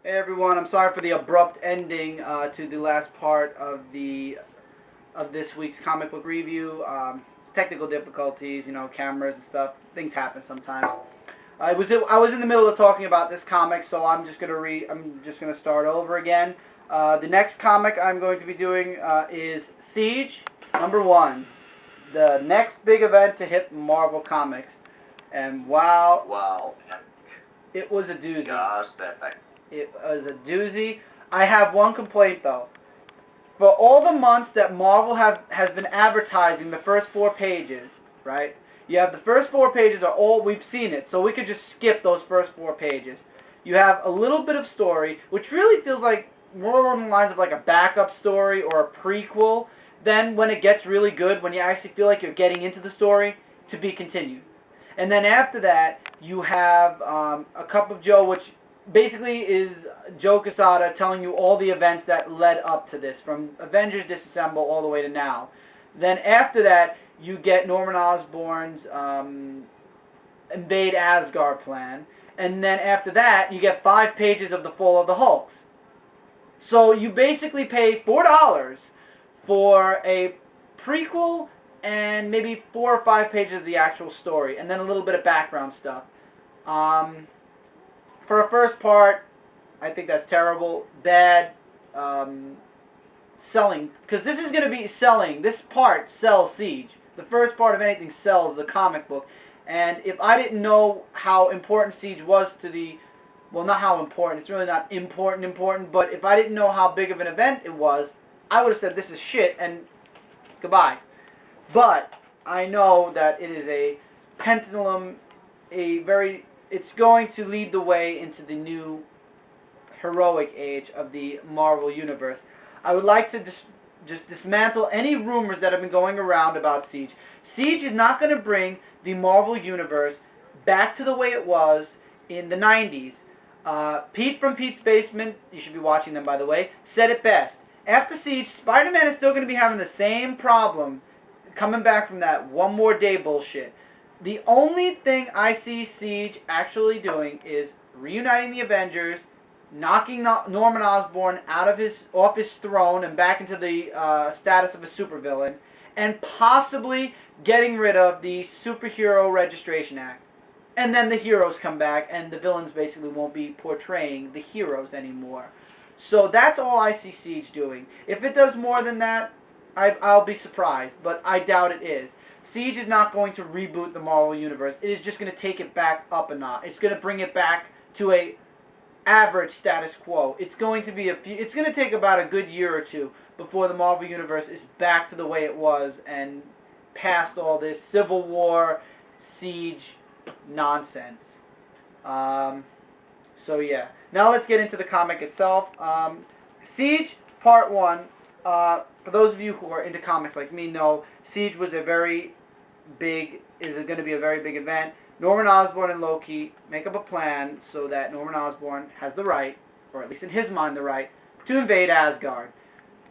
Hey everyone, I'm sorry for the abrupt ending to the last part of this week's comic book review. Technical difficulties, cameras and stuff. Things happen sometimes. I was in the middle of talking about this comic, so I'm just gonna start over again. The next comic I'm going to be doing is Siege #1, the next big event to hit Marvel Comics, and wow, Wow. it was a doozy. Gosh, that. It was a doozy. I have one complaint though. For all the months that Marvel has been advertising the first 4 pages, right? You have the first 4 pages are all we've seen it, so we could just skip those first 4 pages. You have a little bit of story, which really feels like more along the lines of like a backup story or a prequel. Then when it gets really good, when you actually feel like you're getting into the story, to be continued. And then after that, you have A Cup of Joe, which basically is Joe Quesada telling you all the events that led up to this, from Avengers Disassemble all the way to now. Then after that, you get Norman Osborn's Invade Asgard plan. And then after that, you get 5 pages of the Fall of the Hulks. So you basically pay $4 for a prequel and maybe 4 or 5 pages of the actual story, and then a little bit of background stuff. For a first part, I think that's terrible, bad, selling, because this is going to be selling. This part sells Siege. The first part of anything sells the comic book, and if I didn't know how important Siege was to the, well, not how important, it's really not important, but if I didn't know how big of an event it was, I would have said this is shit and goodbye. But I know that it is a pendulum, it's going to lead the way into the new heroic age of the Marvel Universe. I would like to just dismantle any rumors that have been going around about Siege. Siege is not going to bring the Marvel Universe back to the way it was in the 90s. Pete from Pete's Basement, you should be watching them by the way, said it best. After Siege, Spider-Man is still going to be having the same problem coming back from that one more day bullshit. The only thing I see Siege actually doing is reuniting the Avengers, knocking Norman Osborn off his throne and back into the status of a supervillain, and possibly getting rid of the Superhero Registration Act. And then the heroes come back, and the villains basically won't be portraying the heroes anymore. So that's all I see Siege doing. If it does more than that, I'll be surprised, but I doubt it is. Siege is not going to reboot the Marvel Universe. It is just going to take it back up a notch. It's going to bring it back to a average status quo. It's going to be it's going to take about a good year or two before the Marvel Universe is back to the way it was and past all this Civil War, Siege nonsense. So yeah. Now let's get into the comic itself. Siege Part 1. For those of you who are into comics like me know, Siege was going to be a very big event. Norman Osborn and Loki make up a plan so that Norman Osborn has the right, or at least in his mind the right, to invade Asgard.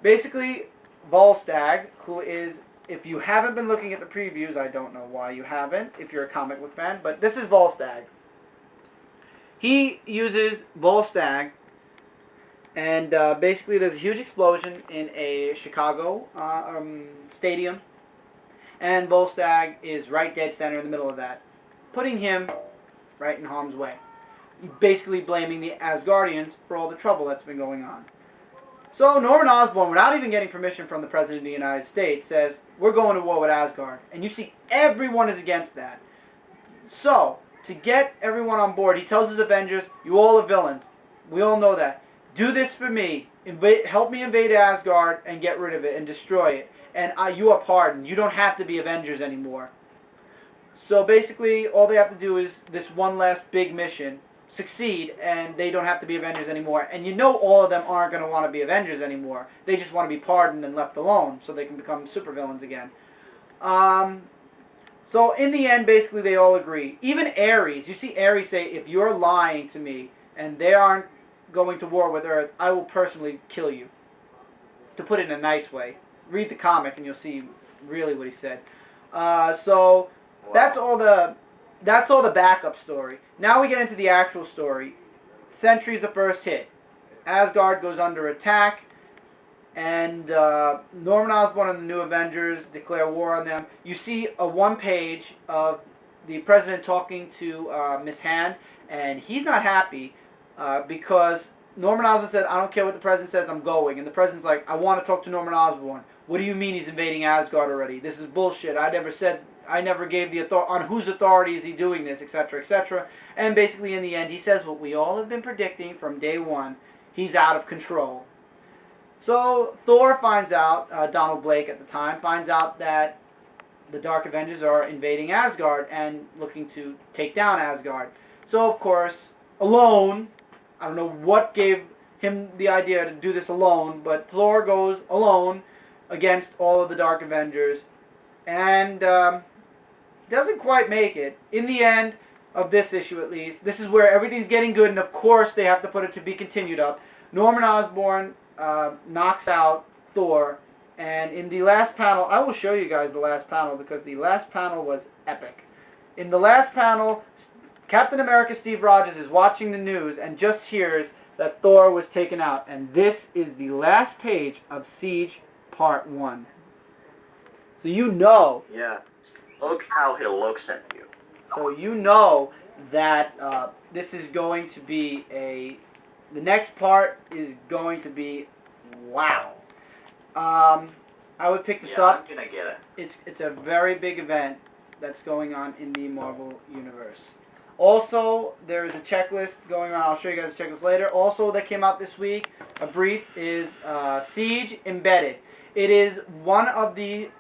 Basically, Volstagg, who is, if you haven't been looking at the previews, I don't know why you haven't, if you're a comic book fan, but this is Volstagg. He uses Volstagg, and basically there's a huge explosion in a Chicago stadium, and Volstagg is right dead center in the middle of that, putting him right in harm's way. Basically blaming the Asgardians for all the trouble that's been going on. So Norman Osborn, without even getting permission from the President of the United States, says, we're going to war with Asgard. And you see everyone is against that. So, to get everyone on board, he tells his Avengers, you all are villains. We all know that. Do this for me. Help me invade Asgard and get rid of it and destroy it. And you are pardoned. You don't have to be Avengers anymore. So basically, all they have to do is this one last big mission, succeed, and they don't have to be Avengers anymore. And you know all of them aren't going to want to be Avengers anymore. They just want to be pardoned and left alone so they can become supervillains again. So in the end, basically, they all agree. Even Ares, you see Ares say, if you're lying to me and they aren't going to war with Earth, I will personally kill you. To put it in a nice way. Read the comic and you'll see really what he said. So that's all the backup story. Now we get into the actual story. Sentry's the first hit. Asgard goes under attack, and Norman Osborn and the New Avengers declare war on them. You see a one-page of the President talking to Miss Hand, and he's not happy because Norman Osborn said, "I don't care what the President says, I'm going." And the President's like, "I want to talk to Norman Osborn." "What do you mean he's invading Asgard already? This is bullshit. I never gave the authority. On whose authority is he doing this, etc., etc." And basically, in the end, he says what we all have been predicting from day one. He's out of control. So Thor finds out, Donald Blake at the time, finds out that the Dark Avengers are invading Asgard and looking to take down Asgard. So, of course, alone, I don't know what gave him the idea to do this alone, but Thor goes alone against all of the Dark Avengers, and he doesn't quite make it. In the end of this issue, at least, this is where everything's getting good, and of course they have to put it to be continued up. Norman Osborn knocks out Thor, and in the last panel, I will show you guys the last panel because the last panel was epic. In the last panel, Captain America Steve Rogers is watching the news and just hears that Thor was taken out, and this is the last page of Siege Part 1. So you know. Yeah, look how he looks at you. So you know that this is going to be the next part is going to be wow. I would pick this up. I'm gonna get it. It's a very big event that's going on in the Marvel Universe. Also, there is a checklist going on. I'll show you guys the checklist later. Also, that came out this week, a brief, is Siege Embedded. It is one of the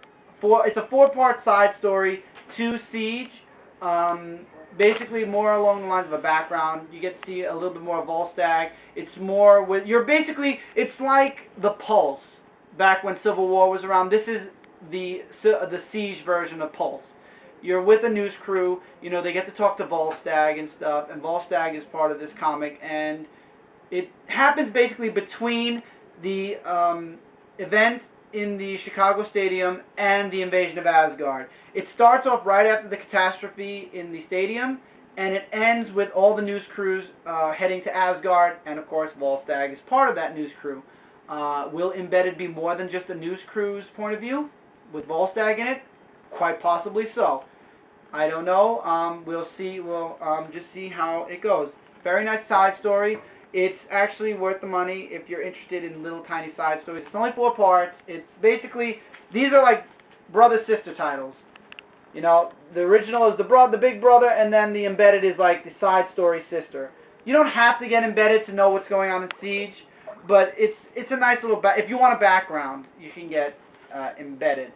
it's a 4-part side story to Siege. Basically, more along the lines of a background. You get to see a little bit more of Volstagg. It's more with it's like the Pulse back when Civil War was around. This is the Siege version of Pulse. You're with a news crew. You know, they get to talk to Volstagg and stuff, and Volstagg is part of this comic, and it happens basically between the event in the Chicago Stadium and the invasion of Asgard. It starts off right after the catastrophe in the stadium, and it ends with all the news crews heading to Asgard, and of course Volstagg is part of that news crew. Will Embedded be more than just a news crew's point of view with Volstagg in it? Quite possibly so. I don't know. We'll see. We'll just see how it goes. Very nice side story. It's actually worth the money if you're interested in little tiny side stories. It's only 4 parts. It's basically, these are like brother-sister titles. You know, the original is the big brother, and then the Embedded is like the side story sister. You don't have to get Embedded to know what's going on in Siege, but it's a nice little if you want a background, you can get Embedded.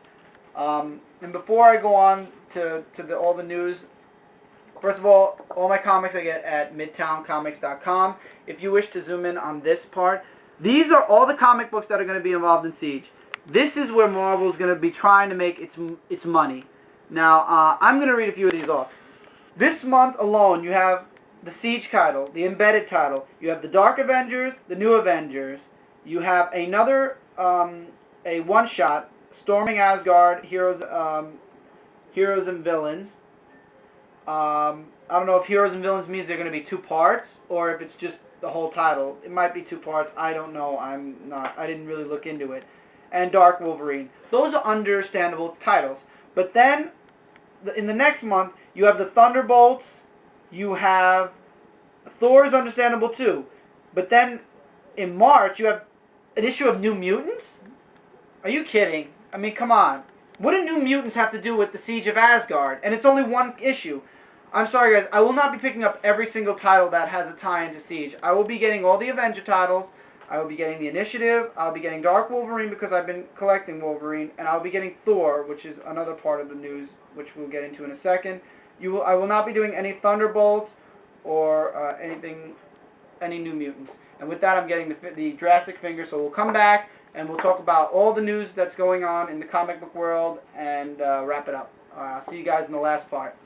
And before I go on to all the news, first of all my comics I get at midtowncomics.com. If you wish to zoom in on this part, these are all the comic books that are going to be involved in Siege. This is where Marvel is going to be trying to make its money. Now, I'm going to read a few of these off. This month alone, you have the Siege title, the Embedded title. You have the Dark Avengers, the New Avengers. You have another, a one-shot, Storming Asgard, Heroes and Villains. I don't know if Heroes and Villains means they're going to be 2 parts, or if it's just the whole title. It might be 2 parts. I don't know. I didn't really look into it. And Dark Wolverine. Those are understandable titles. But then, in the next month, you have the Thunderbolts. You have Thor's understandable too. But then, in March, you have an issue of New Mutants? Are you kidding? I mean, come on. What do New Mutants have to do with the Siege of Asgard? And it's only 1 issue. I'm sorry, guys. I will not be picking up every single title that has a tie into Siege. I will be getting all the Avenger titles. I will be getting the Initiative. I'll be getting Dark Wolverine because I've been collecting Wolverine. And I'll be getting Thor, which is another part of the news, which we'll get into in a second. I will not be doing any Thunderbolts or any New Mutants. And with that, I'm getting the Jurassic Finger. So we'll come back and we'll talk about all the news that's going on in the comic book world and wrap it up. I'll see you guys in the last part.